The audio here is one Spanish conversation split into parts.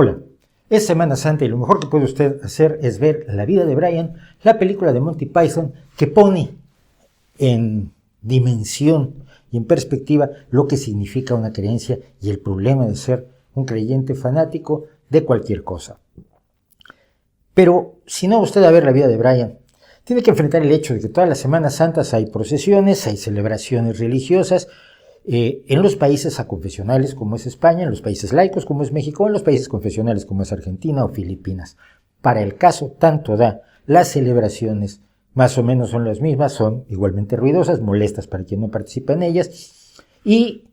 Hola, es Semana Santa y lo mejor que puede usted hacer es ver La vida de Brian, la película de Monty Python que pone en dimensión y en perspectiva lo que significa una creencia y el problema de ser un creyente fanático de cualquier cosa. Pero si no va usted a ver La vida de Brian, tiene que enfrentar el hecho de que todas las Semanas Santas hay procesiones, hay celebraciones religiosas, en los países aconfesionales como es España, en los países laicos como es México, en los países confesionales como es Argentina o Filipinas. Para el caso, tanto da, las celebraciones más o menos son las mismas, son igualmente ruidosas, molestas para quien no participa en ellas, y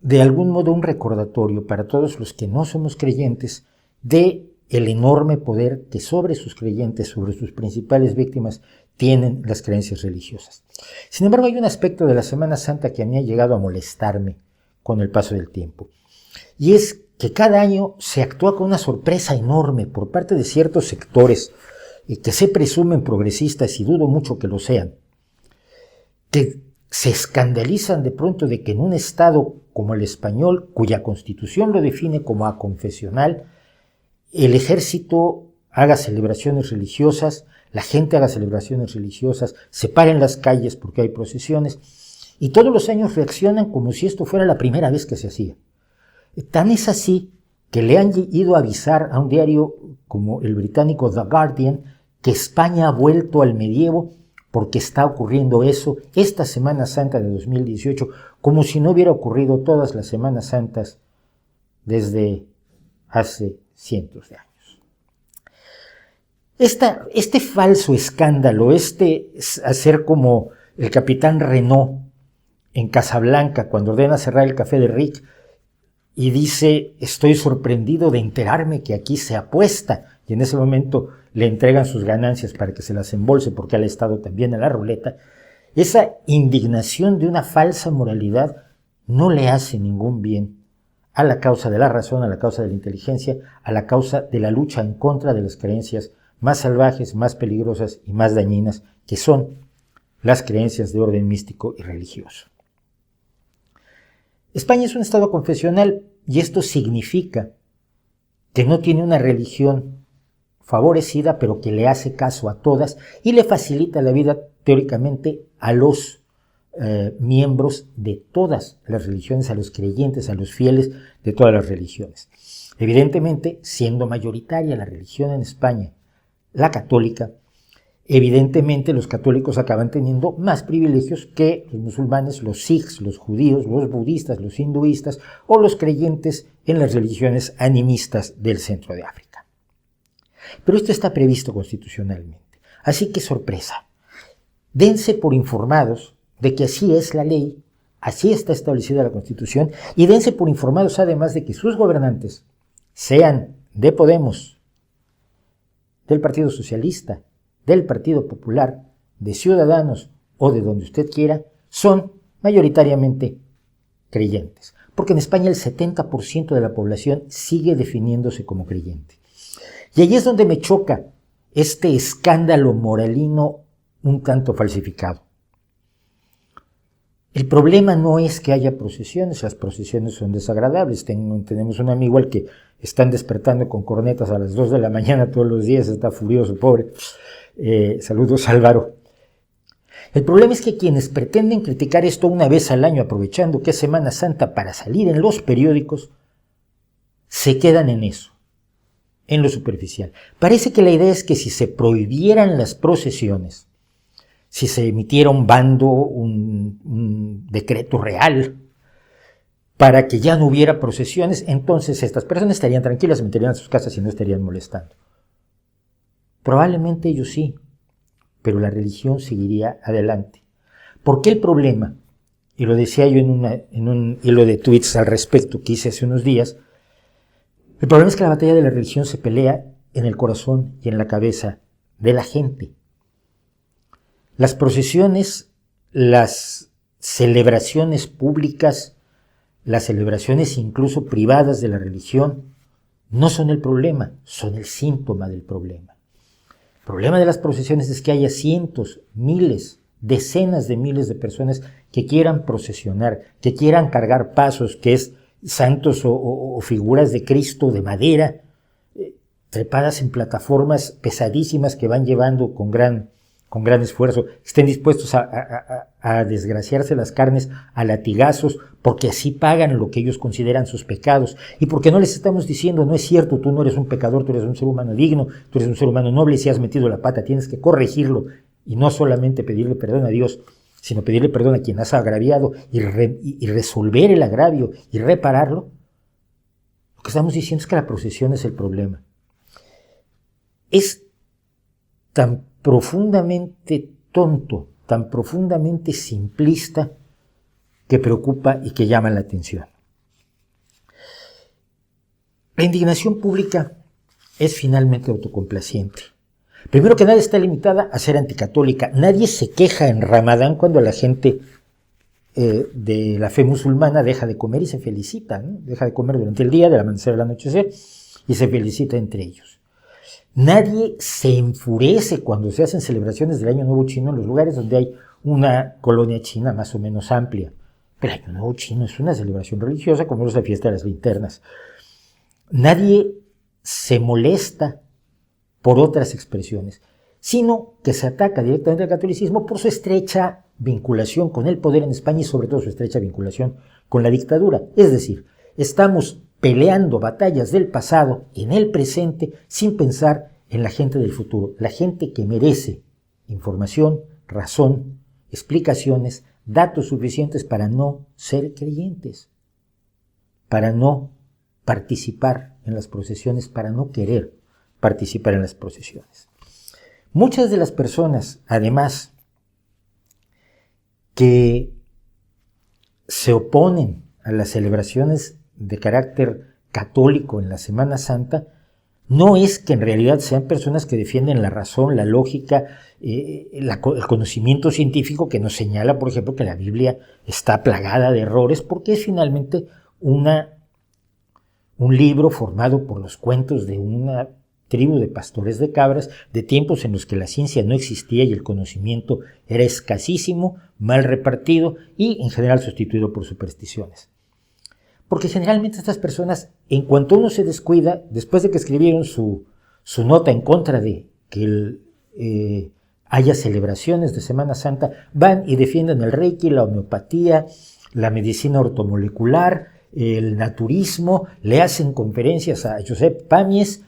de algún modo un recordatorio para todos los que no somos creyentes de el enorme poder que sobre sus creyentes, sobre sus principales víctimas, tienen las creencias religiosas. Sin embargo, hay un aspecto de la Semana Santa que a mí ha llegado a molestarme con el paso del tiempo, y es que cada año se actúa con una sorpresa enorme por parte de ciertos sectores que se presumen progresistas y dudo mucho que lo sean, que se escandalizan de pronto de que en un estado como el español, cuya constitución lo define como aconfesional, el ejército haga celebraciones religiosas, la gente haga celebraciones religiosas, se paren las calles porque hay procesiones, y todos los años reaccionan como si esto fuera la primera vez que se hacía. Tan es así que le han ido a avisar a un diario como el británico The Guardian que España ha vuelto al medievo porque está ocurriendo eso esta Semana Santa de 2018, como si no hubiera ocurrido todas las Semanas Santas desde hace cientos de años. Este falso escándalo, hacer como el capitán Renault en Casablanca cuando ordena cerrar el café de Rick y dice, estoy sorprendido de enterarme que aquí se apuesta, y en ese momento le entregan sus ganancias para que se las embolse porque él ha estado también en la ruleta, esa indignación de una falsa moralidad no le hace ningún bien a la causa de la razón, a la causa de la inteligencia, a la causa de la lucha en contra de las creencias más salvajes, más peligrosas y más dañinas, que son las creencias de orden místico y religioso. España es un estado confesional y esto significa que no tiene una religión favorecida, pero que le hace caso a todas y le facilita la vida teóricamente a los miembros de todas las religiones, a los creyentes, a los fieles de todas las religiones. Evidentemente, siendo mayoritaria la religión en España, la católica, evidentemente los católicos acaban teniendo más privilegios que los musulmanes, los sikhs, los judíos, los budistas, los hinduistas o los creyentes en las religiones animistas del centro de África. Pero esto está previsto constitucionalmente, así que sorpresa. Dense por informados de que así es la ley, así está establecida la Constitución, y dense por informados además de que sus gobernantes, sean de Podemos, del Partido Socialista, del Partido Popular, de Ciudadanos o de donde usted quiera, son mayoritariamente creyentes. Porque en España el 70% de la población sigue definiéndose como creyente. Y ahí es donde me choca este escándalo moralino un tanto falsificado. El problema no es que haya procesiones, las procesiones son desagradables. Tenemos un amigo al que están despertando con cornetas a las 2 de la mañana todos los días, está furioso, pobre. Saludos, Álvaro. El problema es que quienes pretenden criticar esto una vez al año, aprovechando que es Semana Santa para salir en los periódicos, se quedan en eso, en lo superficial. Parece que la idea es que si se prohibieran las procesiones, si se emitiera un bando, un decreto real para que ya no hubiera procesiones, entonces estas personas estarían tranquilas, se meterían a sus casas y no estarían molestando. Probablemente ellos sí, pero la religión seguiría adelante. ¿Por qué el problema? Y lo decía yo en un hilo de tweets al respecto que hice hace unos días. El problema es que la batalla de la religión se pelea en el corazón y en la cabeza de la gente. Las procesiones, las celebraciones públicas, las celebraciones incluso privadas de la religión, no son el problema, son el síntoma del problema. El problema de las procesiones es que haya cientos, miles, decenas de miles de personas que quieran procesionar, que quieran cargar pasos, que es santos o figuras de Cristo de madera, trepadas en plataformas pesadísimas que van llevando con gran esfuerzo, estén dispuestos a desgraciarse las carnes a latigazos porque así pagan lo que ellos consideran sus pecados y porque no les estamos diciendo, no es cierto, tú no eres un pecador, tú eres un ser humano digno, tú eres un ser humano noble y si has metido la pata tienes que corregirlo y no solamente pedirle perdón a Dios, sino pedirle perdón a quien has agraviado y resolver el agravio y repararlo. Lo que estamos diciendo es que la procesión es el problema. Es tan profundamente tonto, tan profundamente simplista, que preocupa y que llama la atención. La indignación pública es finalmente autocomplaciente. Primero que nada está limitada a ser anticatólica. Nadie se queja en Ramadán cuando la gente de la fe musulmana deja de comer y se felicita, ¿no? Deja de comer durante el día, del amanecer al anochecer, y se felicita entre ellos. Nadie se enfurece cuando se hacen celebraciones del Año Nuevo Chino en los lugares donde hay una colonia china más o menos amplia. Pero el Año Nuevo Chino es una celebración religiosa como es la fiesta de las linternas. Nadie se molesta por otras expresiones, sino que se ataca directamente al catolicismo por su estrecha vinculación con el poder en España y sobre todo su estrecha vinculación con la dictadura. Es decir, estamos peleando batallas del pasado en el presente sin pensar en la gente del futuro, la gente que merece información, razón, explicaciones, datos suficientes para no ser creyentes, para no participar en las procesiones, para no querer participar en las procesiones. Muchas de las personas, además, que se oponen a las celebraciones de carácter católico en la Semana Santa, no es que en realidad sean personas que defienden la razón, la lógica, el conocimiento científico que nos señala, por ejemplo, que la Biblia está plagada de errores, porque es finalmente un libro formado por los cuentos de una tribu de pastores de cabras, de tiempos en los que la ciencia no existía y el conocimiento era escasísimo, mal repartido y en general sustituido por supersticiones. Porque generalmente estas personas, en cuanto uno se descuida, después de que escribieron su nota en contra de que haya celebraciones de Semana Santa, van y defienden el Reiki, la homeopatía, la medicina ortomolecular, el naturismo, le hacen conferencias a Josep Pàmies,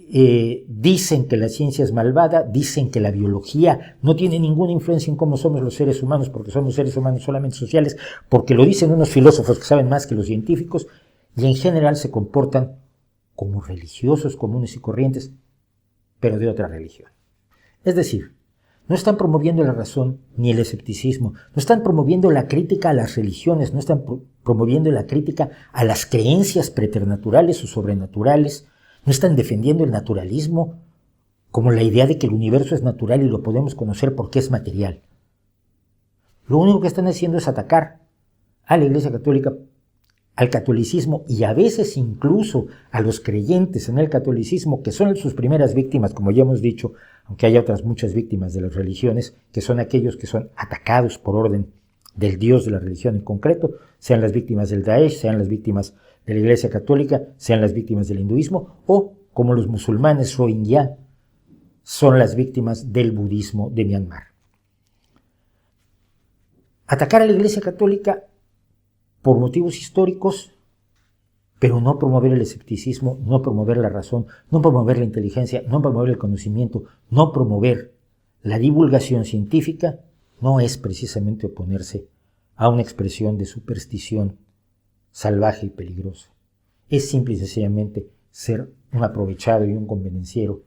dicen que la ciencia es malvada, dicen que la biología no tiene ninguna influencia en cómo somos los seres humanos, porque somos seres humanos solamente sociales, porque lo dicen unos filósofos que saben más que los científicos, y en general se comportan como religiosos comunes y corrientes, pero de otra religión. Es decir, no están promoviendo la razón ni el escepticismo, no están promoviendo la crítica a las religiones, no están promoviendo la crítica a las creencias preternaturales o sobrenaturales, no están defendiendo el naturalismo como la idea de que el universo es natural y lo podemos conocer porque es material. Lo único que están haciendo es atacar a la Iglesia Católica, al catolicismo y a veces incluso a los creyentes en el catolicismo, que son sus primeras víctimas, como ya hemos dicho, aunque hay otras muchas víctimas de las religiones, que son aquellos que son atacados por orden del Dios de la religión en concreto, sean las víctimas del Daesh, sean las víctimas de la Iglesia Católica, sean las víctimas del hinduismo, o como los musulmanes Rohingya, son las víctimas del budismo de Myanmar. Atacar a la Iglesia Católica por motivos históricos, pero no promover el escepticismo, no promover la razón, no promover la inteligencia, no promover el conocimiento, no promover la divulgación científica, no es precisamente oponerse a una expresión de superstición salvaje y peligrosa. Es simple y sencillamente ser un aprovechado y un convenenciero,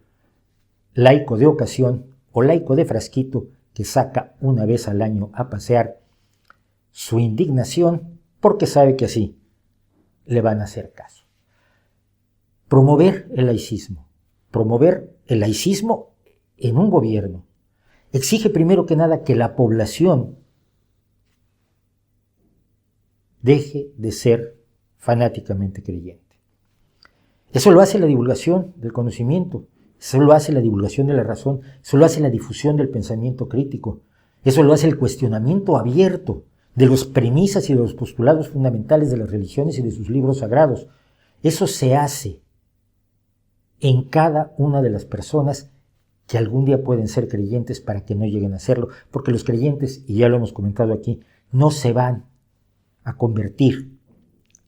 laico de ocasión o laico de frasquito que saca una vez al año a pasear su indignación porque sabe que así le van a hacer caso. Promover el laicismo en un gobierno exige primero que nada que la población deje de ser fanáticamente creyente. Eso lo hace la divulgación del conocimiento, eso lo hace la divulgación de la razón, eso lo hace la difusión del pensamiento crítico, eso lo hace el cuestionamiento abierto de las premisas y de los postulados fundamentales de las religiones y de sus libros sagrados. Eso se hace en cada una de las personas que algún día pueden ser creyentes para que no lleguen a serlo, porque los creyentes, y ya lo hemos comentado aquí, no se van a convertir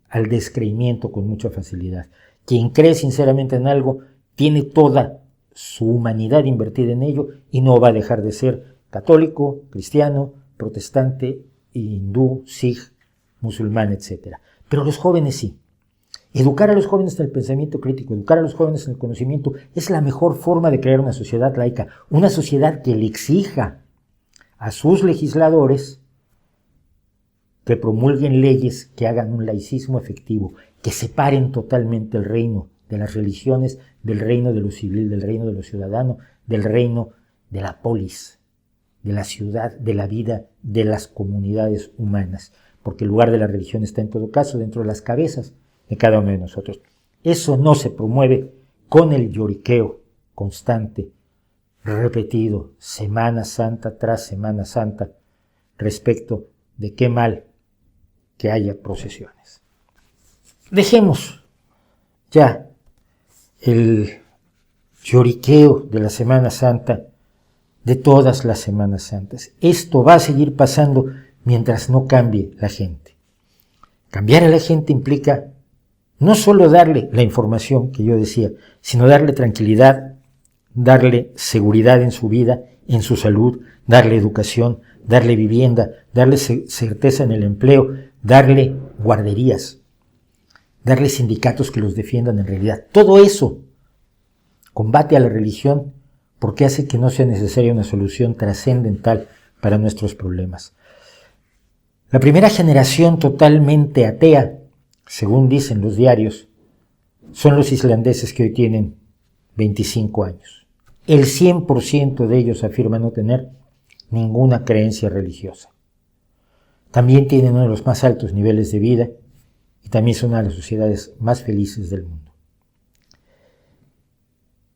al descreimiento con mucha facilidad. Quien cree sinceramente en algo tiene toda su humanidad invertida en ello y no va a dejar de ser católico, cristiano, protestante, hindú, sikh, musulmán, etc. Pero los jóvenes sí. Educar a los jóvenes en el pensamiento crítico, educar a los jóvenes en el conocimiento es la mejor forma de crear una sociedad laica, una sociedad que le exija a sus legisladores que promulguen leyes que hagan un laicismo efectivo, que separen totalmente el reino de las religiones, del reino de lo civil, del reino de lo ciudadano, del reino de la polis, de la ciudad, de la vida, de las comunidades humanas, porque el lugar de la religión está en todo caso dentro de las cabezas de cada uno de nosotros. Eso no se promueve con el lloriqueo constante, repetido, semana santa tras semana santa, respecto de qué mal que haya procesiones. Dejemos ya el lloriqueo de la Semana Santa, de todas las Semanas Santas. Esto va a seguir pasando mientras no cambie la gente. Cambiar a la gente implica no solo darle la información que yo decía, sino darle tranquilidad, darle seguridad en su vida, en su salud, darle educación, darle vivienda, darle certeza en el empleo, darle guarderías, darle sindicatos que los defiendan en realidad. Todo eso combate a la religión porque hace que no sea necesaria una solución trascendental para nuestros problemas. La primera generación totalmente atea, según dicen los diarios, son los islandeses que hoy tienen 25 años. El 100% de ellos afirma no tener ninguna creencia religiosa. También tienen uno de los más altos niveles de vida y también son una de las sociedades más felices del mundo.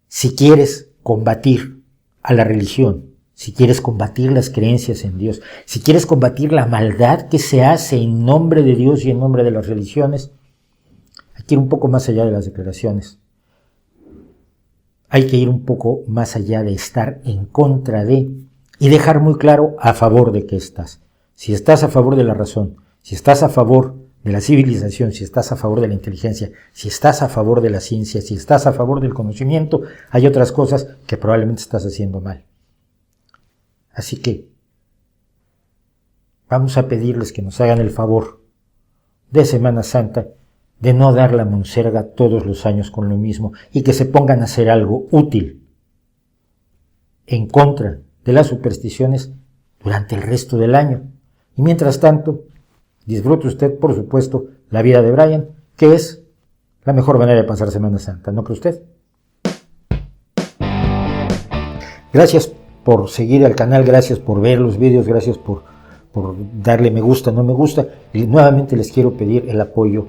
Si quieres combatir a la religión, si quieres combatir las creencias en Dios, si quieres combatir la maldad que se hace en nombre de Dios y en nombre de las religiones, hay que ir un poco más allá de las declaraciones. Hay que ir un poco más allá de estar en contra de y dejar muy claro a favor de qué estás. Si estás a favor de la razón, si estás a favor de la civilización, si estás a favor de la inteligencia, si estás a favor de la ciencia, si estás a favor del conocimiento, hay otras cosas que probablemente estás haciendo mal. Así que vamos a pedirles que nos hagan el favor de Semana Santa de no dar la monserga todos los años con lo mismo y que se pongan a hacer algo útil en contra de las supersticiones durante el resto del año. Y mientras tanto, disfrute usted, por supuesto, la vida de Brian, que es la mejor manera de pasar Semana Santa, ¿no cree usted? Gracias por seguir al canal, gracias por ver los vídeos, gracias por darle me gusta, no me gusta. Y nuevamente les quiero pedir el apoyo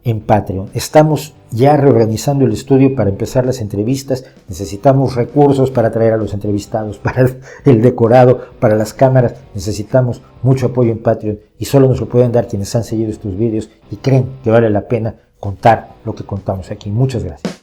en Patreon. Estamos ya reorganizando el estudio para empezar las entrevistas. Necesitamos recursos para traer a los entrevistados, para el decorado, para las cámaras. Necesitamos mucho apoyo en Patreon y solo nos lo pueden dar quienes han seguido estos vídeos y creen que vale la pena contar lo que contamos aquí. Muchas gracias.